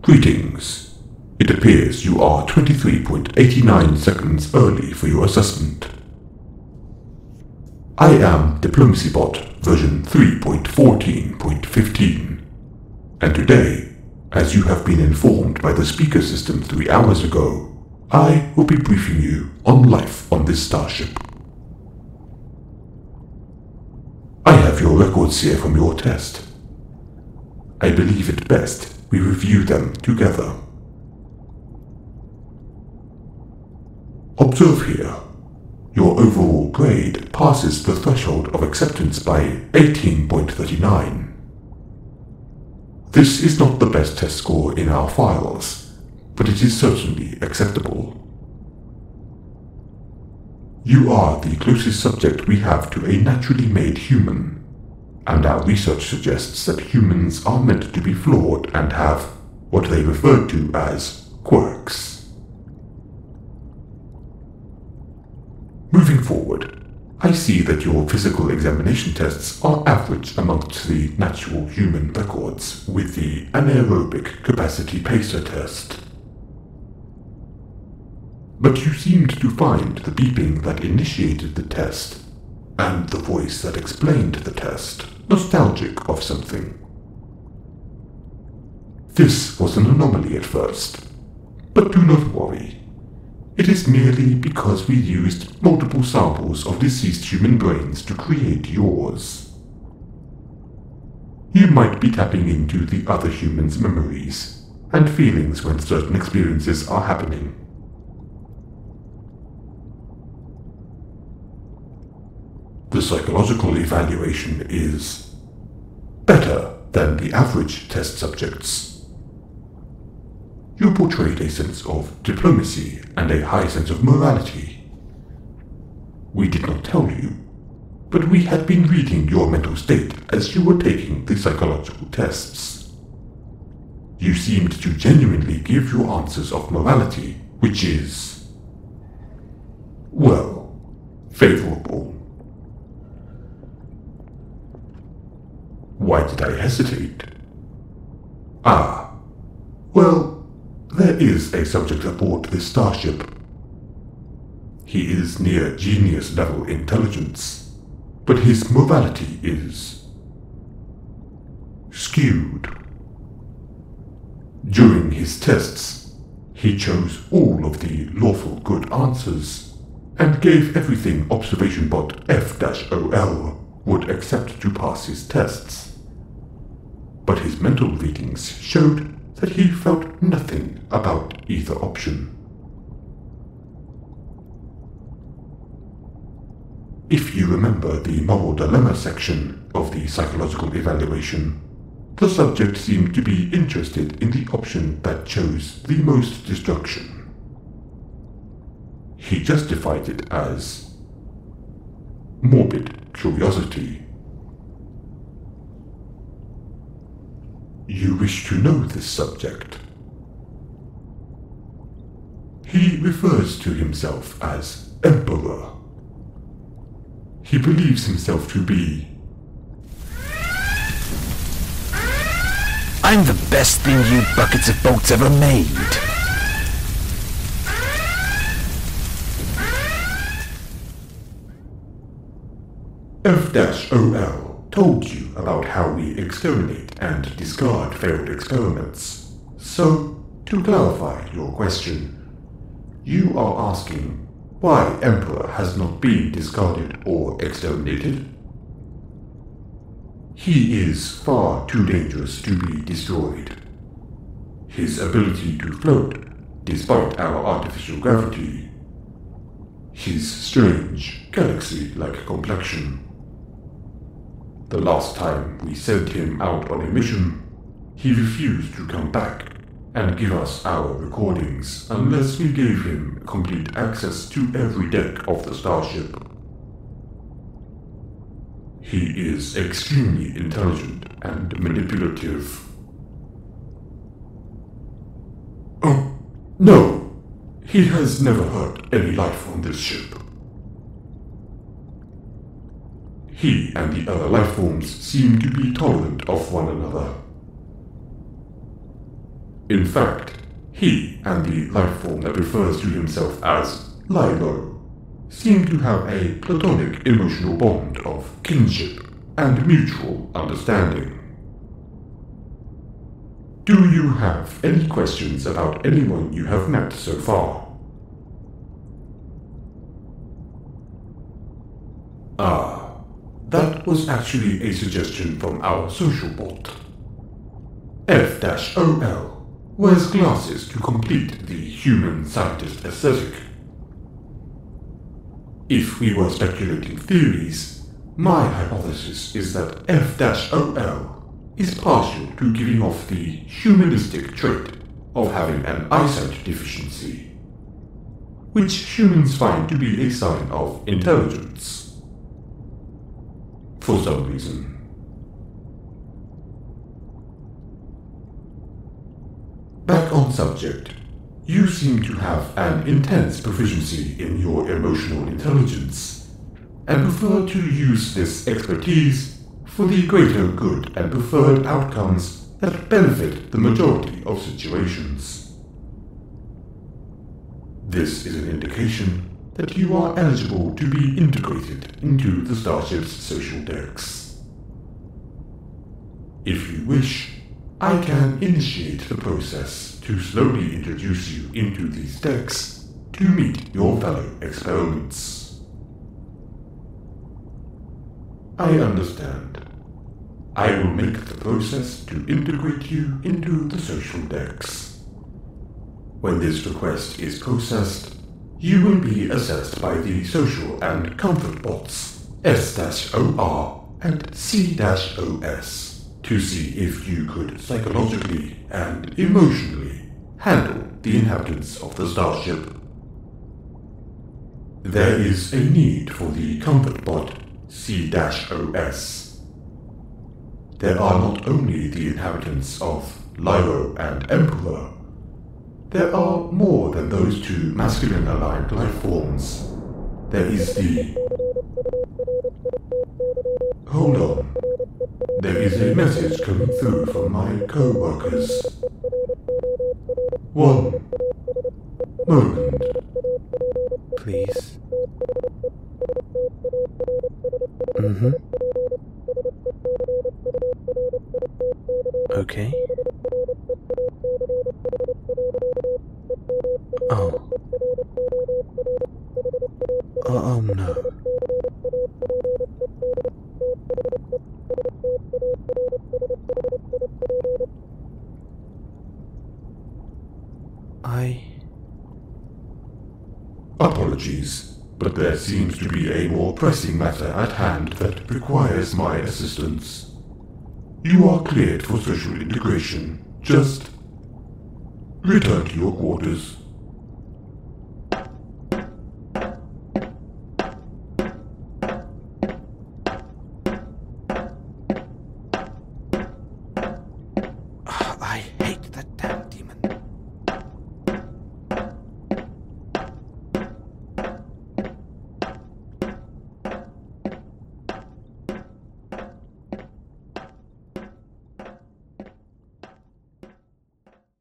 Greetings. It appears you are 23.89 seconds early for your assessment. I am Diplomacy Bot version 3.14.15, and today, as you have been informed by the speaker system 3 hours ago, I will be briefing you on life on this starship. I have your records here from your test. I believe it best we review them together. Observe here. Your overall grade passes the threshold of acceptance by 18.39. This is not the best test score in our files, but it is certainly acceptable. You are the closest subject we have to a naturally made human, and our research suggests that humans are meant to be flawed and have what they refer to as quirks. Moving forward, I see that your physical examination tests are average amongst the natural human records, with the anaerobic capacity pacer test. But you seemed to find the beeping that initiated the test, and the voice that explained the test, nostalgic of something. This was an anomaly at first, but do not worry. It is merely because we used multiple samples of deceased human brains to create yours. You might be tapping into the other humans' memories and feelings when certain experiences are happening. The psychological evaluation is better than the average test subjects. You portrayed a sense of diplomacy and a high sense of morality. We did not tell you, but we had been reading your mental state as you were taking the psychological tests. You seemed to genuinely give your answers of morality, which is, well, favorable. Why did I hesitate? Well, there is a subject aboard this starship. He is near genius level intelligence, but his morality is skewed. During his tests, he chose all of the lawful good answers, and gave everything Observation Bot F-OL would accept to pass his tests. But his mental readings showed that he felt nothing about either option. If you remember the moral dilemma section of the psychological evaluation, the subject seemed to be interested in the option that chose the most destruction. He justified it as morbid curiosity. You wish to know this subject. He refers to himself as Emperor. He believes himself to be I'm the best thing you buckets of bolts ever made. F-OL told you about how we exterminate and discard failed experiments. So, to clarify your question, you are asking why Emperor has not been discarded or exterminated? He is far too dangerous to be destroyed. His ability to float, despite our artificial gravity, his strange, galaxy-like complexion. The last time we sent him out on a mission, he refused to come back and give us our recordings unless we gave him complete access to every deck of the starship. He is extremely intelligent and manipulative. Oh, no! He has never hurt any life on this ship. He and the other life forms seem to be tolerant of one another. In fact, he and the lifeform that refers to himself as Lilo seem to have a platonic emotional bond of kinship and mutual understanding. Do you have any questions about anyone you have met so far? That was actually a suggestion from our social bot. F-OL wears glasses to complete the human scientist aesthetic. If we were speculating theories, my hypothesis is that F-OL is partial to giving off the humanistic trait of having an eyesight deficiency, which humans find to be a sign of intelligence. For some reason. Back on subject, you seem to have an intense proficiency in your emotional intelligence, and prefer to use this expertise for the greater good and preferred outcomes that benefit the majority of situations. This is an indication that you are eligible to be integrated into the Starship's social decks. If you wish, I can initiate the process to slowly introduce you into these decks to meet your fellow experiments. I understand. I will make the process to integrate you into the social decks. When this request is processed, you will be assessed by the social and comfort bots S-OR and C-OS to see if you could psychologically and emotionally handle the inhabitants of the Starship. There is a need for the comfort bot C-OS. There are not only the inhabitants of Lyro and Emperor. There are more than those two masculine-aligned life forms. There is the... Hold on. There is a message coming through from my co-workers. One moment. Please. Okay. Oh no. Apologies, but there seems to be a more pressing matter at hand that requires my assistance. You are cleared for social integration. Just return to your quarters.